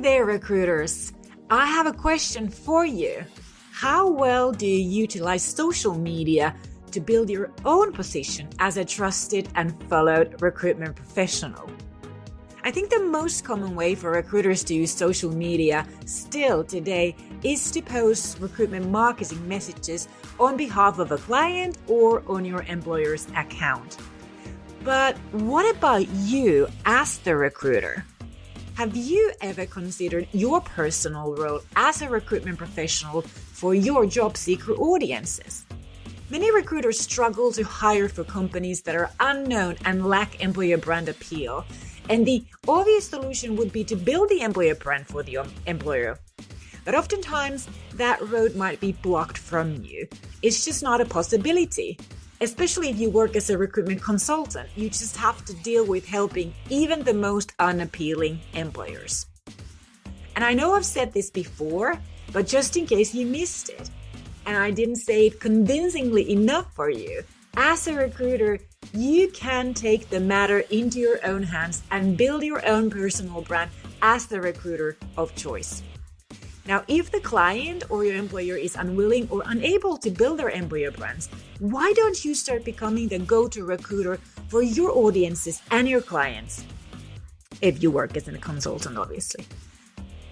there, recruiters. I have a question for you. How well do you utilize social media to build your own position as a trusted and followed recruitment professional? I think the most common way for recruiters to use social media still today is to post recruitment marketing messages on behalf of a client or on your employer's account. But what about you as the recruiter? Have you ever considered your personal role as a recruitment professional for your job seeker audiences? Many recruiters struggle to hire for companies that are unknown and lack employer brand appeal. And the obvious solution would be to build the employer brand for the employer. But oftentimes, that road might be blocked from you. It's just not a possibility. Especially if you work as a recruitment consultant, you just have to deal with helping even the most unappealing employers. And I know I've said this before, but just in case you missed it, and I didn't say it convincingly enough for you, as a recruiter, you can take the matter into your own hands and build your own personal brand as the recruiter of choice. Now, if the client or your employer is unwilling or unable to build their employer brands, why don't you start becoming the go-to recruiter for your audiences and your clients? If you work as a consultant, obviously.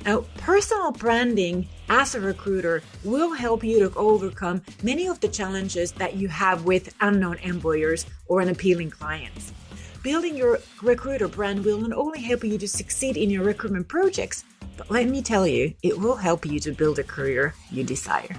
Now, personal branding as a recruiter will help you to overcome many of the challenges that you have with unknown employers or unappealing clients. Building your recruiter brand will not only help you to succeed in your recruitment projects, but let me tell you, it will help you to build a career you desire.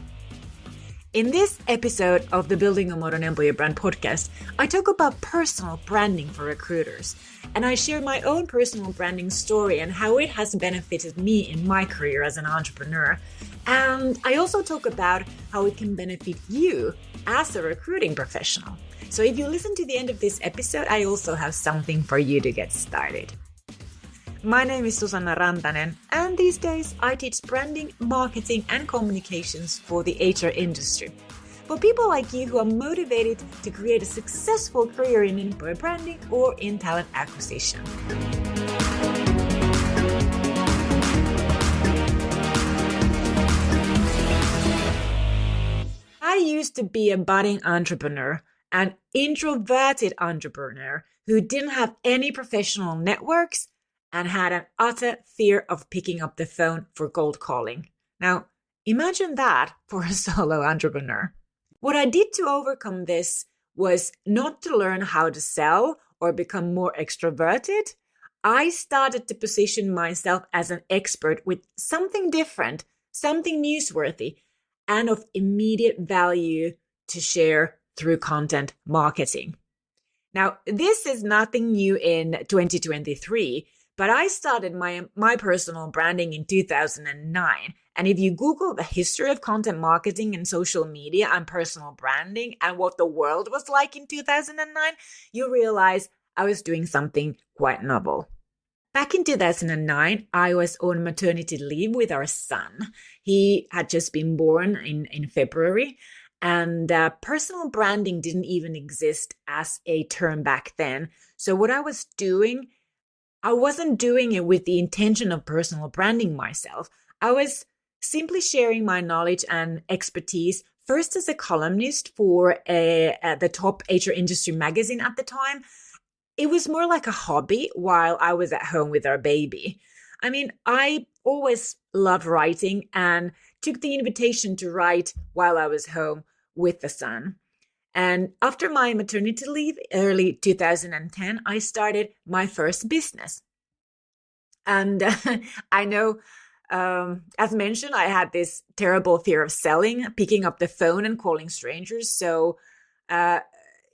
In this episode of the Building a Modern Employer Brand podcast, I talk about personal branding for recruiters. And I share my own personal branding story and how it has benefited me in my career as an entrepreneur. And I also talk about how it can benefit you as a recruiting professional. So if you listen to the end of this episode, I also have something for you to get started. My name is Susanna Rantanen, and these days I teach branding, marketing, and communications for the HR industry. For people like you who are motivated to create a successful career in employer branding or in talent acquisition. I used to be a budding entrepreneur, an introverted entrepreneur who didn't have any professional networks and had an utter fear of picking up the phone for cold calling. Now, imagine that for a solo entrepreneur. What I did to overcome this was not to learn how to sell or become more extroverted. I started to position myself as an expert with something different, something newsworthy, and of immediate value to share through content marketing. Now, this is nothing new in 2023. But I started my personal branding in 2009. And if you Google the history of content marketing and social media and personal branding and what the world was like in 2009, you realize I was doing something quite novel. Back in 2009, I was on maternity leave with our son. He had just been born in February. And personal branding didn't even exist as a term back then. So what I was doing, I wasn't doing it with the intention of personal branding myself. I was simply sharing my knowledge and expertise, first as a columnist for the top HR industry magazine at the time. It was more like a hobby while I was at home with our baby. I mean, I always loved writing and took the invitation to write while I was home with the son. And after my maternity leave, early 2010, I started my first business. And I know, as mentioned, I had this terrible fear of selling, picking up the phone and calling strangers. So, what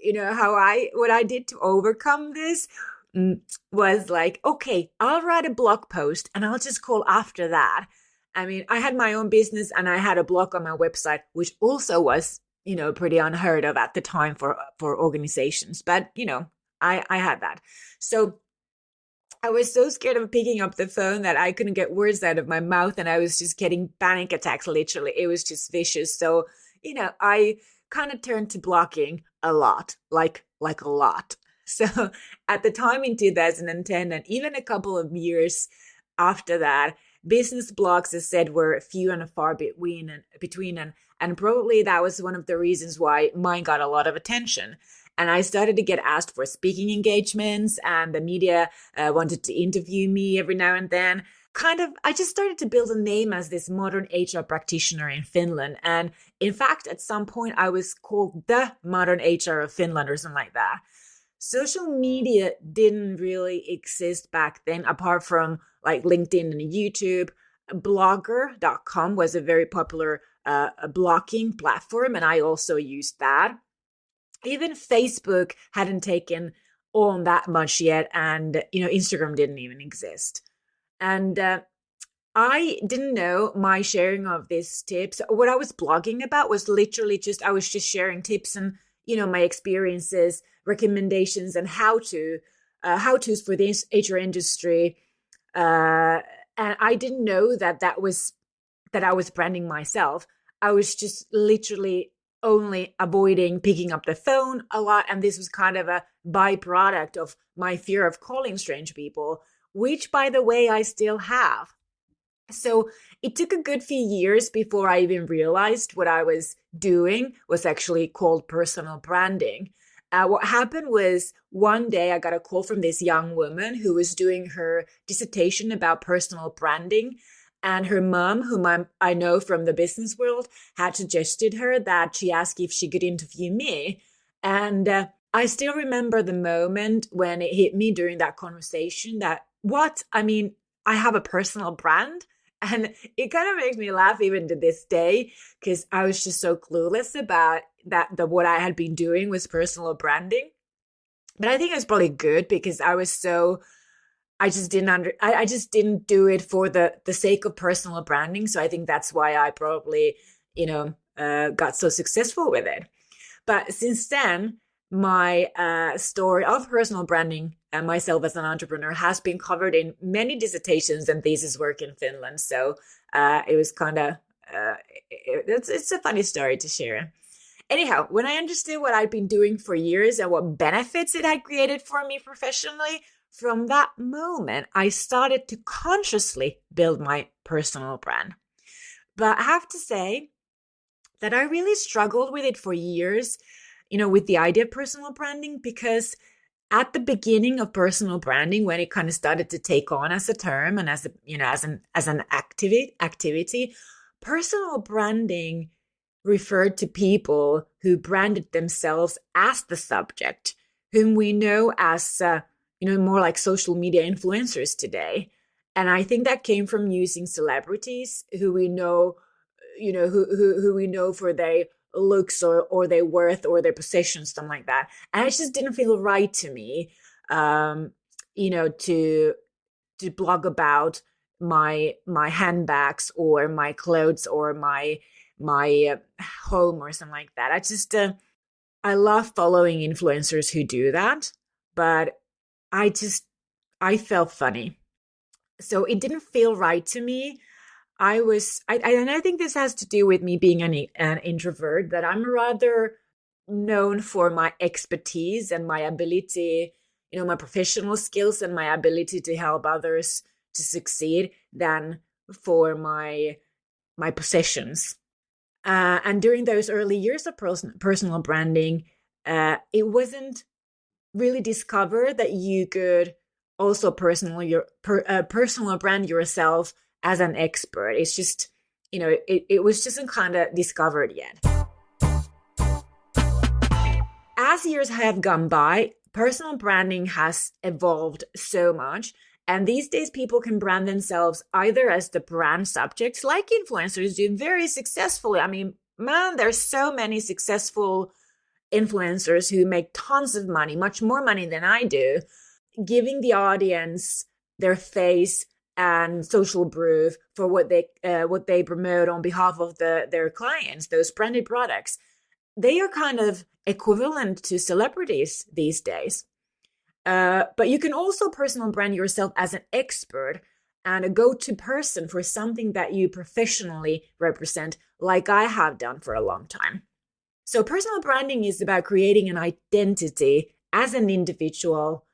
I did to overcome this was like, okay, I'll write a blog post and I'll just call after that. I mean, I had my own business and I had a blog on my website, which also was pretty unheard of at the time for organizations. But, I had that. So I was so scared of picking up the phone that I couldn't get words out of my mouth. And I was just getting panic attacks, literally. It was just vicious. So, I kind of turned to blogging a lot, like a lot. So at the time in 2010, and even a couple of years after that, business blogs, as said, were few and far between, and probably that was one of the reasons why mine got a lot of attention. And I started to get asked for speaking engagements, and the media wanted to interview me every now and then. I just started to build a name as this modern HR practitioner in Finland. And in fact, at some point, I was called the modern HR of Finland or something like that. Social media didn't really exist back then, apart from like LinkedIn and YouTube. Blogger.com was a very popular blogging platform, and I also used that. Even Facebook hadn't taken on that much yet, and Instagram didn't even exist. And I didn't know my sharing of these tips. What I was blogging about was literally I was just sharing tips and, my experiences, recommendations, and how-tos for the HR industry. And I didn't know that I was branding myself. I was just literally only avoiding picking up the phone a lot. And this was kind of a byproduct of my fear of calling strange people, which, by the way, I still have. So it took a good few years before I even realized what I was doing was actually called personal branding. What happened was one day I got a call from this young woman who was doing her dissertation about personal branding. And her mom, whom I know from the business world, had suggested her that she asked if she could interview me. And I still remember the moment when it hit me during that conversation that, what? I mean, I have a personal brand? And it kind of makes me laugh even to this day, because I was just so clueless about that what I had been doing was personal branding. But I think it was probably good because I just didn't do it for the sake of personal branding. So I think that's why I probably, got so successful with it. But since then, my story of personal branding and myself as an entrepreneur has been covered in many dissertations and thesis work in Finland. So it was kind of, it's a funny story to share. Anyhow, when I understood what I'd been doing for years and what benefits it had created for me professionally, from that moment, I started to consciously build my personal brand. But I have to say that I really struggled with it for years, with the idea of personal branding, because at the beginning of personal branding, when it kind of started to take on as a term and as an activity, personal branding referred to people who branded themselves as the subject, whom we know as more like social media influencers today. And I think that came from using celebrities who we know, who we know for their looks or their worth or their possessions, something like that. And it just didn't feel right to me, to blog about my handbags or my clothes or my home or something like that. I love following influencers who do that, but I felt funny. So it didn't feel right to me. And I think this has to do with me being an introvert, that I'm rather known for my expertise and my ability, my professional skills and my ability to help others to succeed than for my possessions. And during those early years of personal branding, it wasn't really discovered that you could also personal brand yourself as an expert. It's just, it was just kind of discovered yet. As years have gone by, personal branding has evolved so much. And these days, people can brand themselves either as the brand subjects, like influencers do very successfully. I mean, man, there's so many successful influencers who make tons of money, much more money than I do, giving the audience their face and social proof for what they promote on behalf of their clients, those branded products. They are kind of equivalent to celebrities these days. But you can also personal brand yourself as an expert and a go-to person for something that you professionally represent, like I have done for a long time. So personal branding is about creating an identity as an individual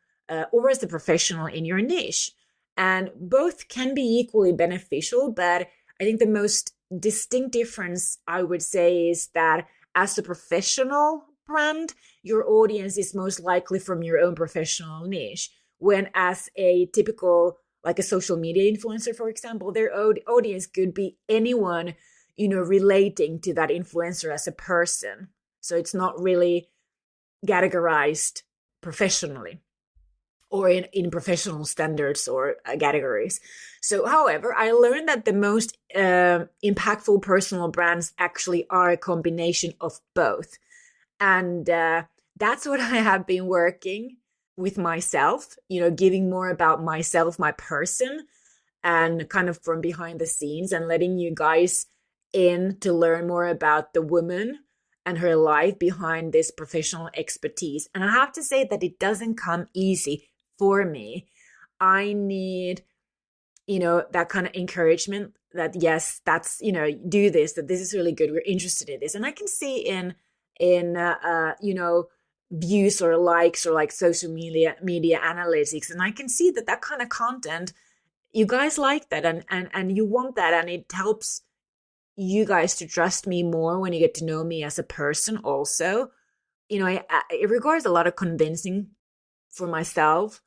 or as a professional in your niche. And both can be equally beneficial, but I think the most distinct difference I would say is that as a professional brand, your audience is most likely from your own professional niche. When as a typical, like a social media influencer, for example, their audience could be anyone, relating to that influencer as a person. So it's not really categorized professionally or in professional standards or categories. So, however, I learned that the most impactful personal brands actually are a combination of both. And that's what I have been working with myself, giving more about myself, my person, and kind of from behind the scenes and letting you guys in to learn more about the woman and her life behind this professional expertise. And I have to say that it doesn't come easy for me. I need, that kind of encouragement that, yes, that's, do this, that this is really good. We're interested in this. And I can see in views or likes or like social media analytics. And I can see that kind of content, you guys like that and you want that. And it helps you guys to trust me more when you get to know me as a person also. It requires a lot of convincing for myself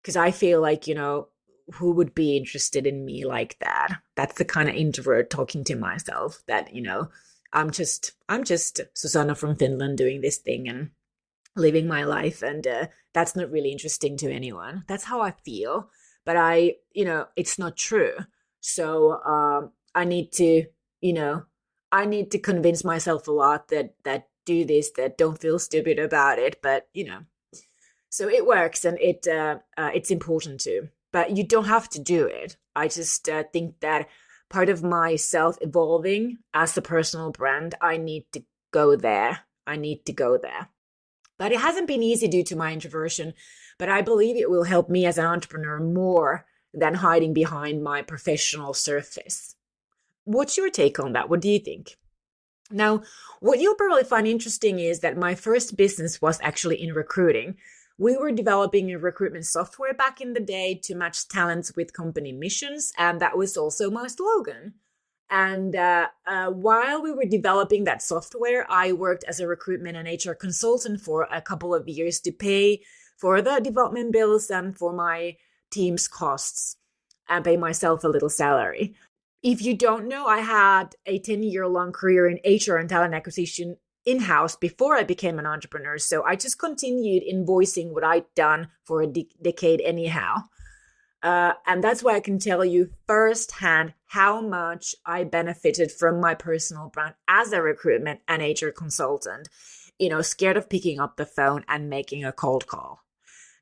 because I feel like, who would be interested in me like that? That's the kind of introvert talking to myself that, I'm just Susanna from Finland doing this thing and living my life. And that's not really interesting to anyone. That's how I feel. But it's not true. So I need to, convince myself a lot that do this, that don't feel stupid about it. But, so it works and it's important to, but you don't have to do it. I just think that part of myself evolving as a personal brand, I need to go there. But it hasn't been easy due to my introversion, but I believe it will help me as an entrepreneur more than hiding behind my professional surface. What's your take on that? What do you think? Now, what you'll probably find interesting is that my first business was actually in recruiting. We were developing a recruitment software back in the day to match talents with company missions, and that was also my slogan. And while we were developing that software, I worked as a recruitment and HR consultant for a couple of years to pay for the development bills and for my team's costs and pay myself a little salary. If you don't know, I had a 10-year-long career in HR and talent acquisition in-house before I became an entrepreneur. So I just continued invoicing what I'd done for a decade anyhow. And that's why I can tell you firsthand how much I benefited from my personal brand as a recruitment and HR consultant, scared of picking up the phone and making a cold call.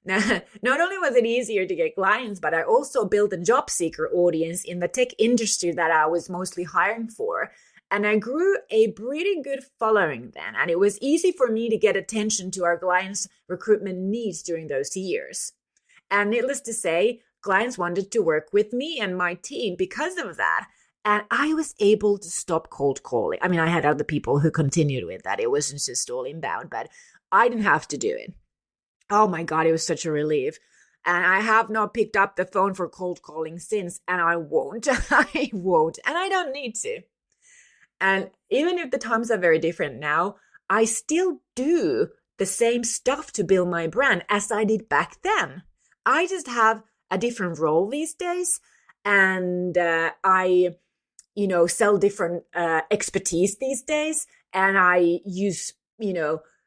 Now, not only was it easier to get clients, but I also built a job seeker audience in the tech industry that I was mostly hiring for. And I grew a pretty good following then. And it was easy for me to get attention to our clients' recruitment needs during those years. And needless to say, clients wanted to work with me and my team because of that. And I was able to stop cold calling. I mean, I had other people who continued with that. It wasn't just all inbound, but I didn't have to do it. Oh my God, it was such a relief. And I have not picked up the phone for cold calling since, and I won't. I won't. And I don't need to. And even if the times are very different now, I still do the same stuff to build my brand as I did back then. I just have a different role these days. And I, sell different expertise these days. And I use,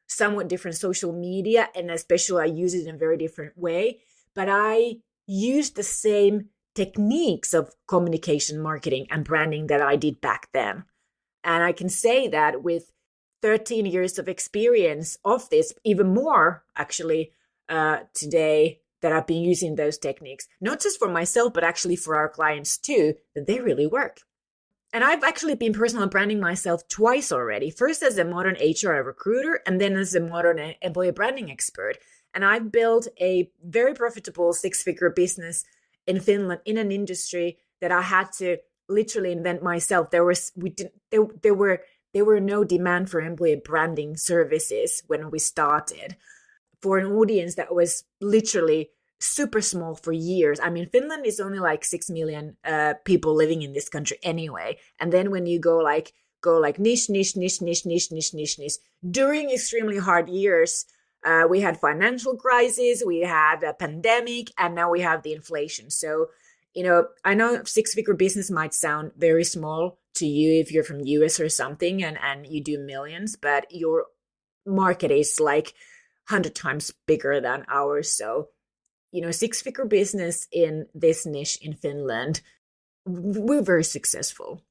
somewhat different social media. And especially I use it in a very different way. But I use the same techniques of communication, marketing, and branding that I did back then. And I can say that with 13 years of experience of this, even more actually today, that I've been using those techniques, not just for myself, but actually for our clients too, that they really work. And I've actually been personal branding myself twice already. First as a modern HR recruiter, and then as a modern employee branding expert. And I've built a very profitable 6-figure business in Finland in an industry that I had to literally invent myself. There were no demand for employee branding services when we started for an audience that was literally super small for years. I mean, Finland is only like 6 million people living in this country anyway. And then when you go like niche, niche, niche, niche, niche, niche, niche, niche, during extremely hard years, we had financial crisis, we had a pandemic, and now we have the inflation. So, I know six-figure business might sound very small to you if you're from US or something and you do millions, but your market is like 100 times bigger than ours. So, six-figure business in this niche in Finland, we're very successful.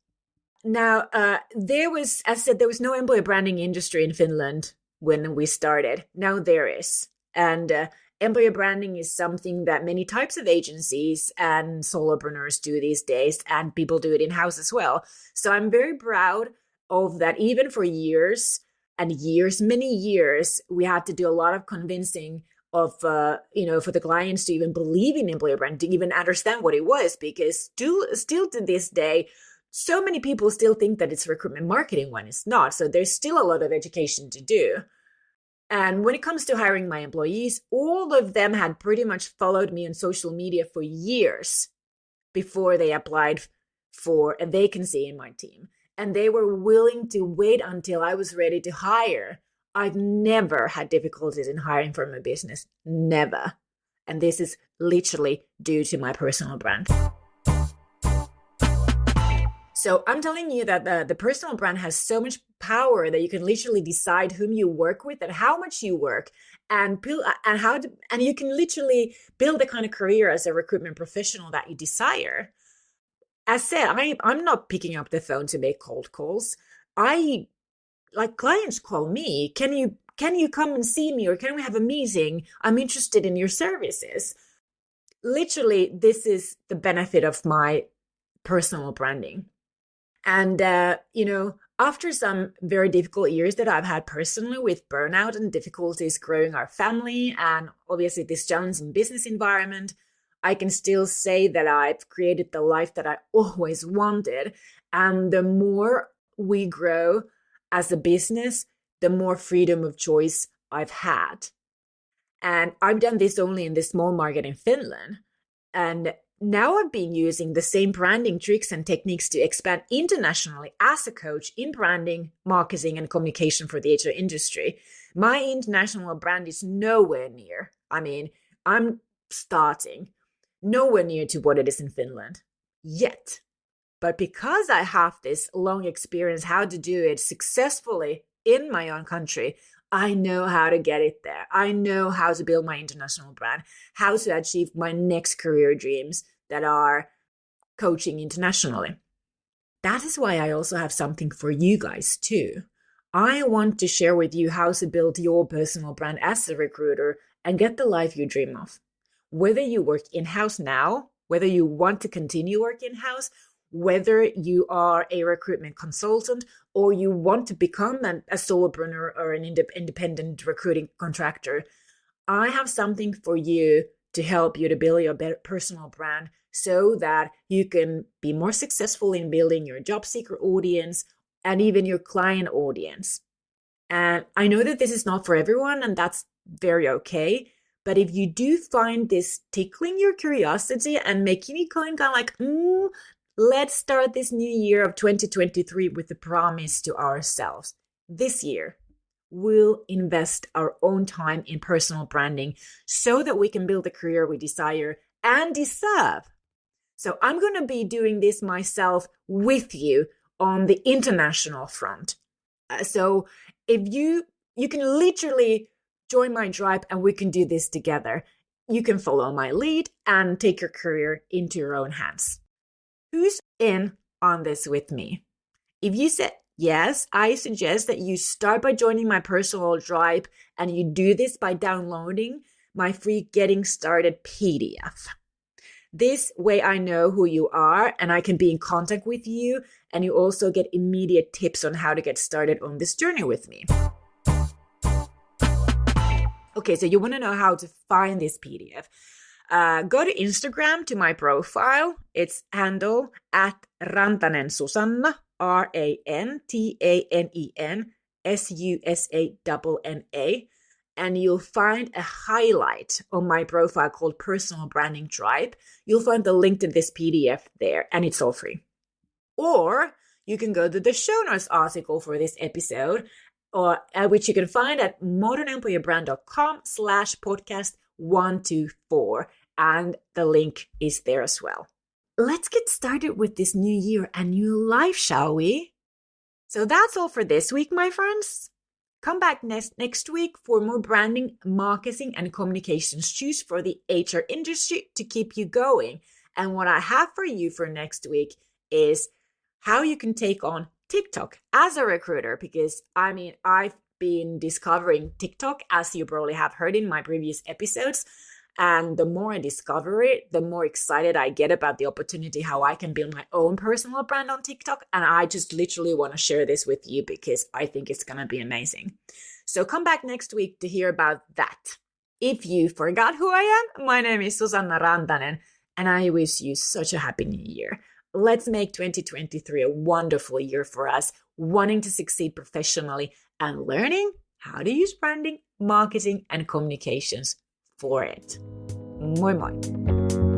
Now, as I said, there was no employer branding industry in Finland when we started. Now there is. And employer branding is something that many types of agencies and solopreneurs do these days, and people do it in-house as well. So I'm very proud of that. Even for years and years, many years, we had to do a lot of convincing of, for the clients to even believe in employer branding, to even understand what it was, because still to this day, so many people still think that it's recruitment marketing when it's not. So there's still a lot of education to do. And when it comes to hiring my employees, all of them had pretty much followed me on social media for years before they applied for a vacancy in my team. And they were willing to wait until I was ready to hire. I've never had difficulties in hiring for my business. Never. And this is literally due to my personal brand. So I'm telling you that the personal brand has so much power that you can literally decide whom you work with and how much you work, and you can literally build the kind of career as a recruitment professional that you desire. As said, I'm not picking up the phone to make cold calls. Clients call me. Can you come and see me, or can we have a meeting? I'm interested in your services. Literally, this is the benefit of my personal branding. And, after some very difficult years that I've had personally with burnout and difficulties growing our family, and obviously this challenging business environment, I can still say that I've created the life that I always wanted. And the more we grow as a business, the more freedom of choice I've had. And I've done this only in this small market in Finland. And now I've been using the same branding tricks and techniques to expand internationally as a coach in branding, marketing, and communication for the HR industry. My international brand is nowhere near. I'm starting nowhere near to what it is in Finland yet. But because I have this long experience how to do it successfully in my own country, I know how to get it there. I know how to build my international brand, how to achieve my next career dreams that are coaching internationally. That is why I also have something for you guys too. I want to share with you how to build your personal brand as a recruiter and get the life you dream of. Whether you work in-house now, whether you want to continue work in-house, whether you are a recruitment consultant or you want to become a solopreneur or an independent recruiting contractor, I have something for you to help you to build your better personal brand so that you can be more successful in building your job seeker audience and even your client audience. And I know that this is not for everyone, and that's very okay. But if you do find this tickling your curiosity and making you kind of like, let's start this new year of 2023 with the promise to ourselves. This year, we'll invest our own time in personal branding so that we can build the career we desire and deserve. So I'm going to be doing this myself with you on the international front. So if you can literally join my tribe and we can do this together. You can follow my lead and take your career into your own hands. Who's in on this with me? If you said yes, I suggest that you start by joining my personal tribe, and you do this by downloading my free Getting Started PDF. This way I know who you are and I can be in contact with you, and you also get immediate tips on how to get started on this journey with me. Okay, so you want to know how to find this PDF. Go to Instagram to my profile. It's handle at Rantanen Susanna, RantanenSusanna. and you'll find a highlight on my profile called Personal Branding Tribe. You'll find the link to this PDF there, and it's all free. Or you can go to the show notes article for this episode, which you can find at modernemployerbrand.com/podcast124. And the link is there as well. Let's get started with this new year and new life, shall we? So that's all for this week, my friends. Come back next week for more branding, marketing, and communications juice for the HR industry to keep you going. And what I have for you for next week is how you can take on TikTok as a recruiter, because I've been discovering TikTok, as you probably have heard in my previous episodes. And the more I discover it, the more excited I get about the opportunity, how I can build my own personal brand on TikTok. And I just literally want to share this with you because I think it's going to be amazing. So come back next week to hear about that. If you forgot who I am, my name is Susanna Rantanen, and I wish you such a happy new year. Let's make 2023 a wonderful year for us, wanting to succeed professionally and learning how to use branding, marketing, and communications for it. Moi moi!